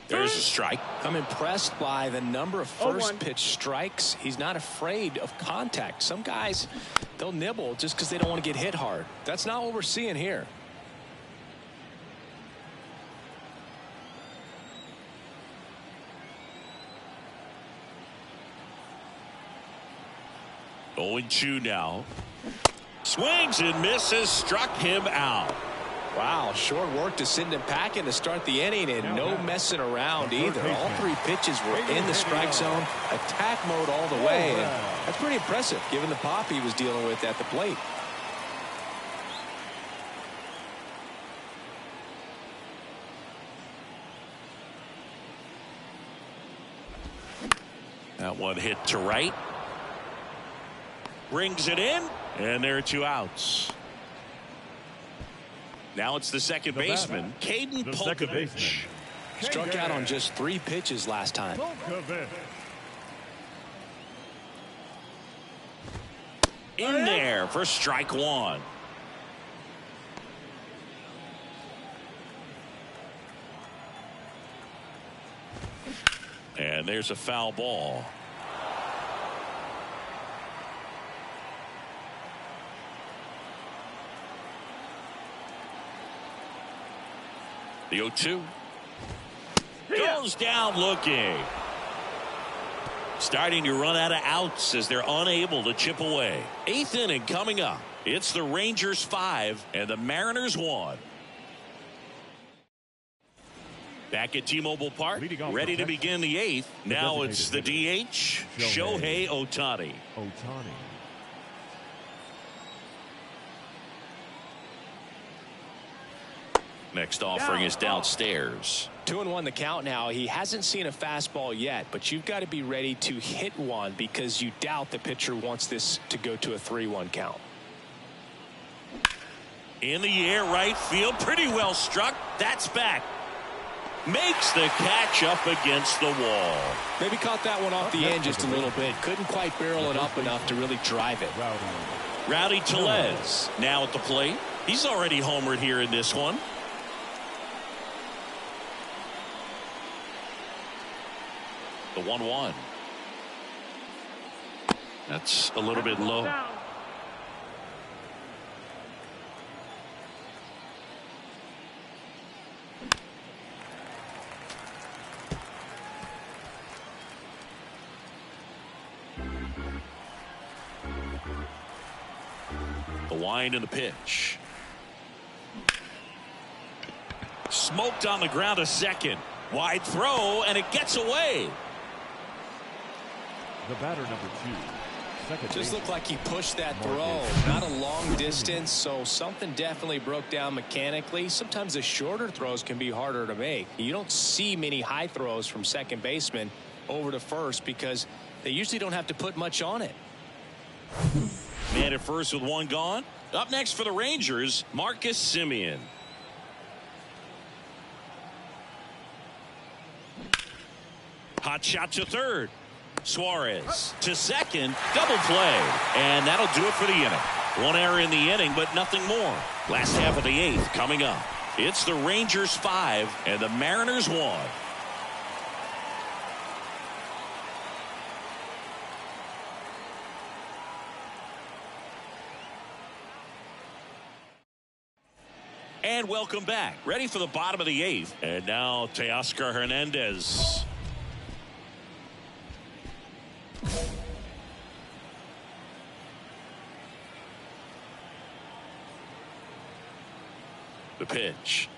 There's a strike. I'm impressed by the number of first pitch strikes. He's not afraid of contact. Some guys, they'll nibble just because they don't want to get hit hard. That's not what we're seeing here. 0-2 now. Swings and misses, struck him out. Wow, short work to send him packing to start the inning, and no messing around either. All three pitches were in the strike zone, attack mode all the way, and that's pretty impressive given the pop he was dealing with at the plate. That one hit to right. Brings it in, and there are 2 outs. Now it's the second baseman, Caden Polkovich. Struck out on just 3 pitches last time. In there for strike 1. And there's a foul ball. The 0-2 goes down looking. Starting to run out of outs as they're unable to chip away. 8th inning coming up. It's the Rangers 5 and the Mariners 1. Back at T-Mobile Park, ready to begin the 8th. Now it's the DH, Shohei Ohtani. Next offering is downstairs. 2-1 the count now. He hasn't seen a fastball yet, but you've got to be ready to hit one because you doubt the pitcher wants this to go to a 3-1 count. In the air, right field, pretty well struck. That's back. Makes the catch up against the wall. Maybe caught that one off the end just a little bit. Couldn't quite barrel it up enough to really drive it. Rowdy Tellez now at the plate. He's already homered here in this one. The 1-1. That's a little bit low. The wind and the pitch. Smoked on the ground to second. Wide throw, and it gets away. The batter, number 2. Second Just base. looked like he pushed that throw. Not a long distance, so something definitely broke down mechanically. Sometimes the shorter throws can be harder to make. You don't see many high throws from second baseman over to first because they usually don't have to put much on it. Man at first with 1 gone. Up next for the Rangers, Marcus Semien. Hot shot to third. Suarez to second. Double play. And that'll do it for the inning. 1 error in the inning, but nothing more. Last half of the 8th coming up. It's the Rangers 5 and the Mariners 1. And welcome back. Ready for the bottom of the 8th. And now Teoscar Hernandez. The pitch.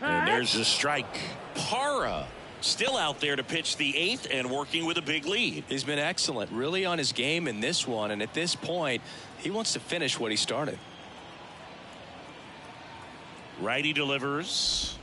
And there's a strike. Parra still out there to pitch the 8th and working with a big lead. He's been excellent, really on his game in this one, and at this point he wants to finish what he started. Righty delivers.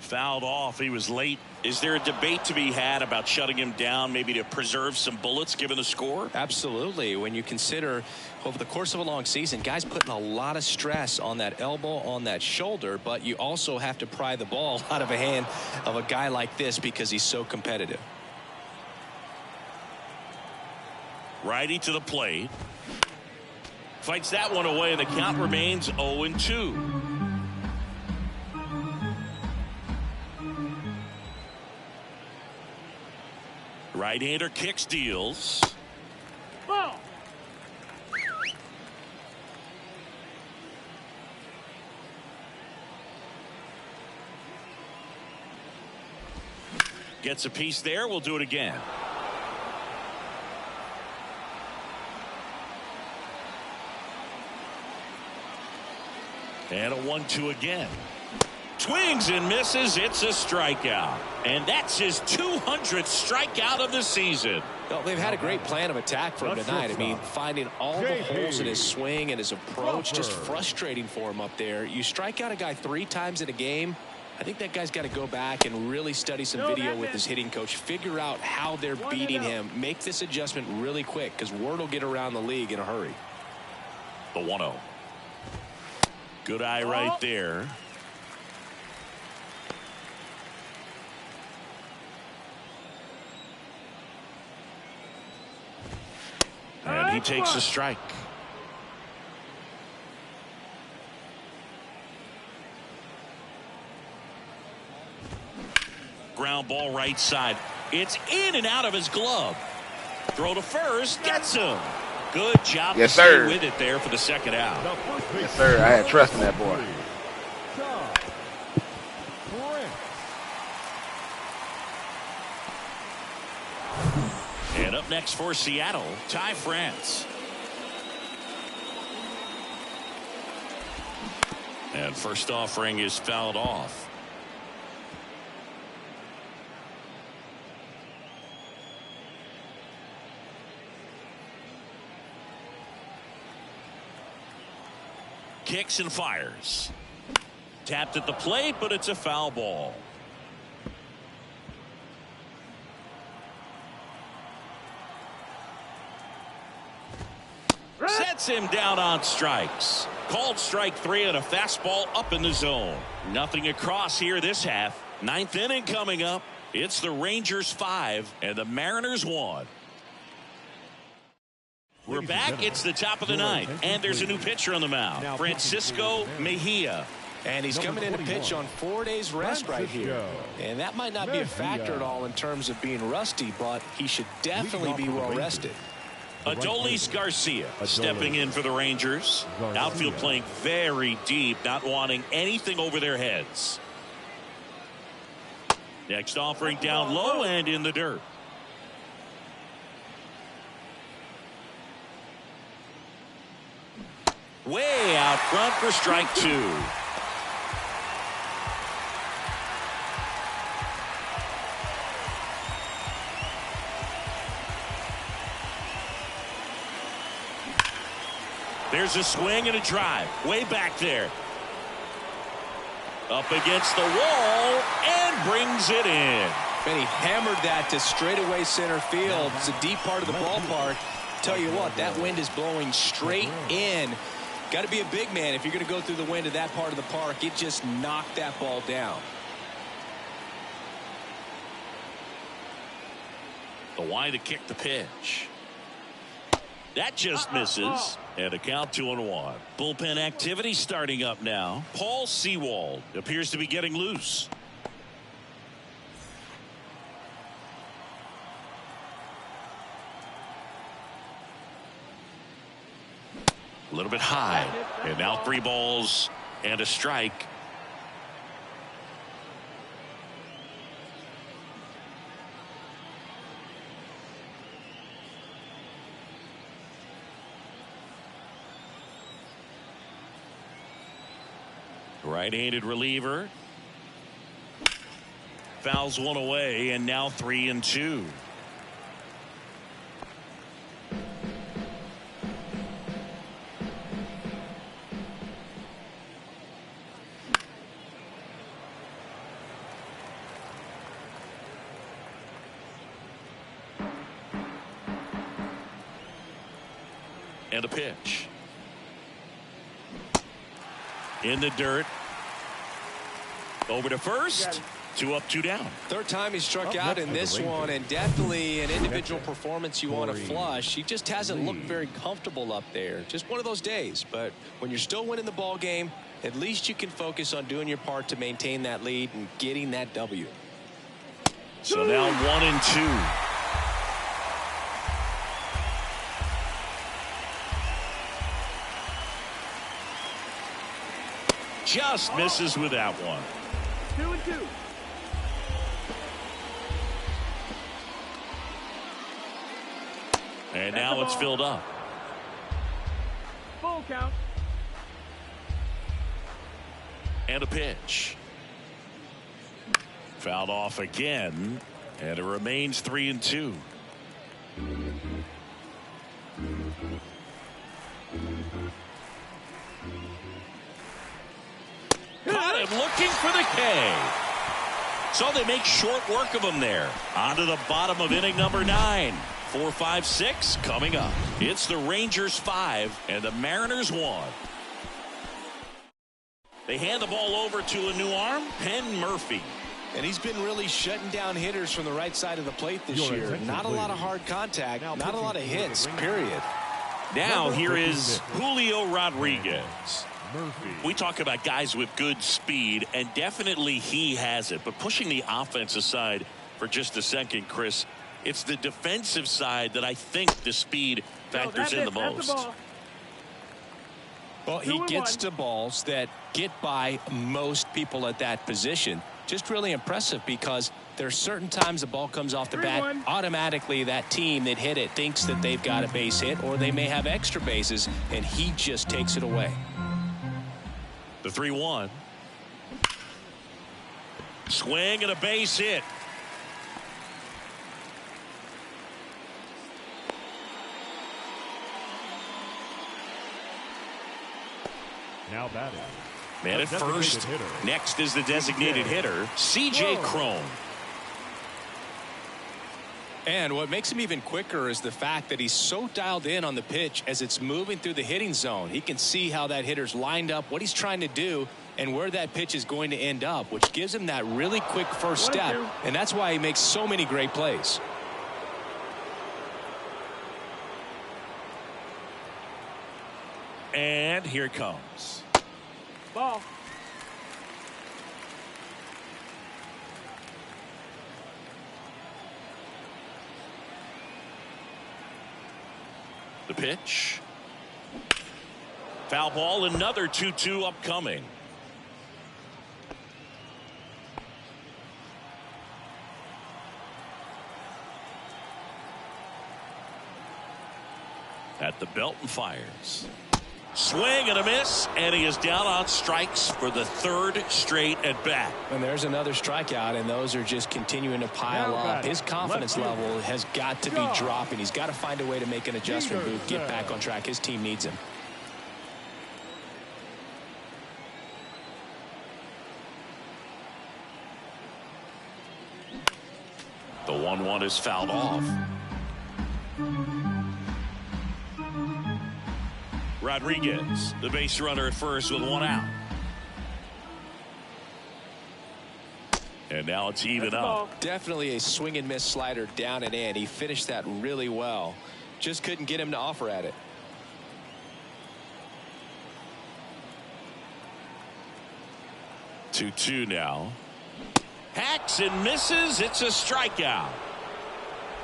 Fouled off. He was late. Is there a debate to be had about shutting him down, maybe to preserve some bullets given the score? Absolutely. When you consider over the course of a long season, guys putting a lot of stress on that elbow, on that shoulder, but you also have to pry the ball out of a hand of a guy like this because he's so competitive. Righty to the plate. Fights that one away, and the count remains 0-2. Right-hander kicks, deals. Ball. Gets a piece there. We'll do it again. And a 1-2 again. Swings and misses. It's a strikeout. And that's his 200th strikeout of the season. Well, they've had a great plan of attack for him tonight. I mean, finding all the holes in his swing and his approach, just frustrating for him up there. You strike out a guy 3 times in a game, I think that guy's got to go back and really study some video with his hitting coach, figure out how they're beating him, make this adjustment really quick, because word will get around the league in a hurry. The 1-0. Good eye right there. And he takes a strike. Ground ball right side. It's in and out of his glove. Throw to first. Gets him. Good job to stay with it there for the second out. Yes, sir. I had trust in that boy. And up next for Seattle, Ty France. And first offering is fouled off. Kicks and fires. Tapped at the plate, but it's a foul ball. Sets him down on strikes. Called strike 3 and a fastball up in the zone. Nothing across here this half. 9th inning coming up. It's the Rangers 5 and the Mariners 1. We're back. It's the top of the 9th, and there's a new pitcher on the mound, Francisco Mejia. And he's coming in to pitch on 4 days rest right here. And that might not be a factor at all in terms of being rusty, but he should definitely be well rested. Adolis Garcia stepping in for the Rangers. Outfield playing very deep, not wanting anything over their heads. Next offering down low and in the dirt. Way out front for strike 2. There's a swing and a drive. Way back there. Up against the wall and brings it in. And he hammered that to straightaway center field. It's a deep part of the ballpark. Tell you what, that wind is blowing straight in. Got to be a big man if you're going to go through the wind of that part of the park. It just knocked that ball down. The wide to kick the pitch. That just misses. And a count 2-1. Bullpen activity starting up now. Paul Sewald appears to be getting loose. A little bit high. And now 3 balls and a strike. Right-handed reliever. Fouls one away, and now 3-2. And a pitch. In the dirt. Over to first. 2 up, 2 down. Third time he struck out in this one, and definitely an individual performance you want to flush. He just hasn't looked very comfortable up there. Just one of those days. But when you're still winning the ball game, at least you can focus on doing your part to maintain that lead and getting that W. So now 1-2. Just misses with that one. 2-2. And now it's filled up. Full count. And a pitch. Fouled off again, and it remains 3-2. Caught him looking for the K. So they make short work of him there. On to the bottom of inning number 9. 4, 5, 6 coming up. It's the Rangers 5 and the Mariners 1. They hand the ball over to a new arm, Penn Murphy. And he's been really shutting down hitters from the right side of the plate this year. Not a lot of hard contact, not a lot of hits, period. Now here is Julio Rodriguez. Murphy. We talk about guys with good speed, and definitely he has it. But pushing the offense aside for just a second, Chris, it's the defensive side that I think the speed factors in the most. Well, he gets to balls that get by most people at that position. Just really impressive because there are certain times the ball comes off the bat. Automatically, that team that hit it thinks that they've got a base hit, or they may have extra bases, and he just takes it away. The 3-1. Swing and a base hit. Now batting. Man at first. Next is the designated hitter, C.J. Cron. And what makes him even quicker is the fact that he's so dialed in on the pitch as it's moving through the hitting zone. He can see how that hitter's lined up, what he's trying to do, and where that pitch is going to end up, which gives him that really quick first step. And that's why he makes so many great plays. And here it comes. Ball. The pitch. Foul ball, another 2-2 upcoming. At the belt and fires. Swing and a miss, and he is down on strikes for the 3rd straight at bat. And there's another strikeout, and those are just continuing to pile up. His confidence level has got to be dropping. He's got to find a way to make an adjustment move, get back on track. His team needs him. The 1-1 is fouled off. Rodriguez, the base runner at first with 1 out. And now it's even up. Definitely a swing and miss slider down and in. He finished that really well. Just couldn't get him to offer at it. Two now. Hacks and misses. It's a strikeout.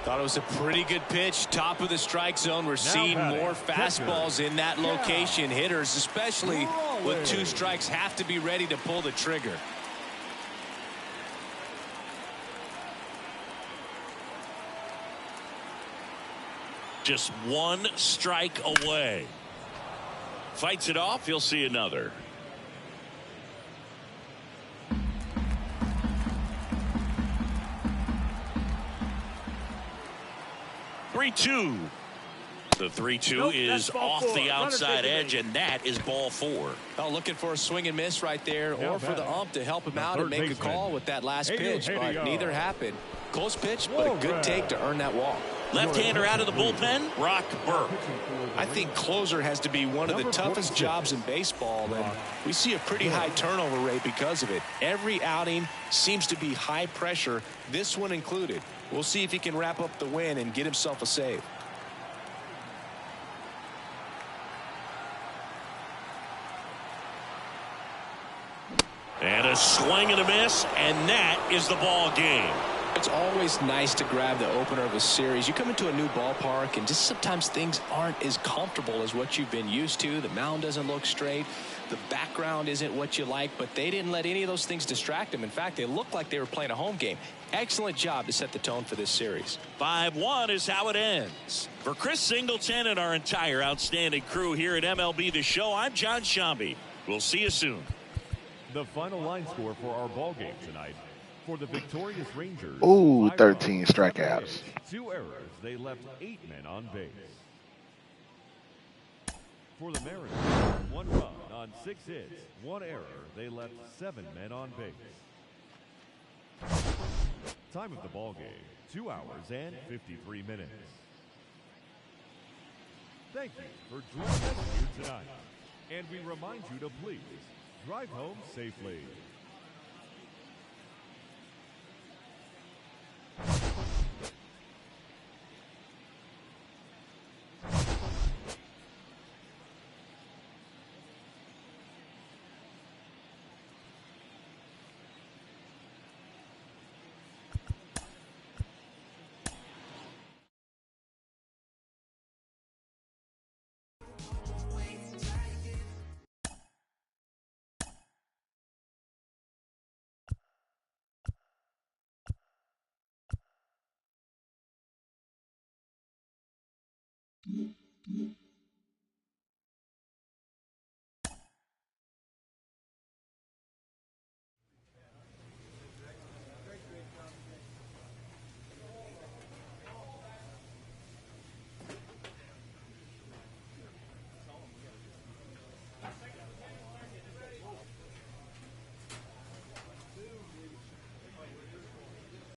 Thought it was a pretty good pitch. Top of the strike zone. We're seeing more fastballs in that location. Hitters, especially with 2 strikes, have to be ready to pull the trigger. Just 1 strike away. Fights it off. He'll see another. The 3-2 is off the outside edge, and that is ball 4. Oh, looking for a swing and miss right there, or for the ump to help him out and make a call with that last pitch, but neither happened. Close pitch, but a good take to earn that walk. Left-hander out of the bullpen, Brock Burke. I think closer has to be one of the toughest jobs in baseball, and we see a pretty high turnover rate because of it. Every outing seems to be high pressure, this one included. We'll see if he can wrap up the win and get himself a save. And a swing and a miss, and that is the ball game. It's always nice to grab the opener of a series. You come into a new ballpark, and just sometimes things aren't as comfortable as what you've been used to. The mound doesn't look straight. The background isn't what you like, but they didn't let any of those things distract them. In fact, they looked like they were playing a home game. Excellent job to set the tone for this series. 5-1 is how it ends. For Chris Singleton and our entire outstanding crew here at MLB The Show, I'm John Shambi. We'll see you soon. The final line score for our ball game tonight. For the victorious Rangers, Ooh, 5 13 runs, 7 strikeouts. hits, 2 errors. They left 8 men on base. For the Mariners, 1 run on 6 hits, 1 error. They left 7 men on base. Time of the ball game, 2 hours and 53 minutes. Thank you for joining us here tonight. And we remind you to please drive home safely.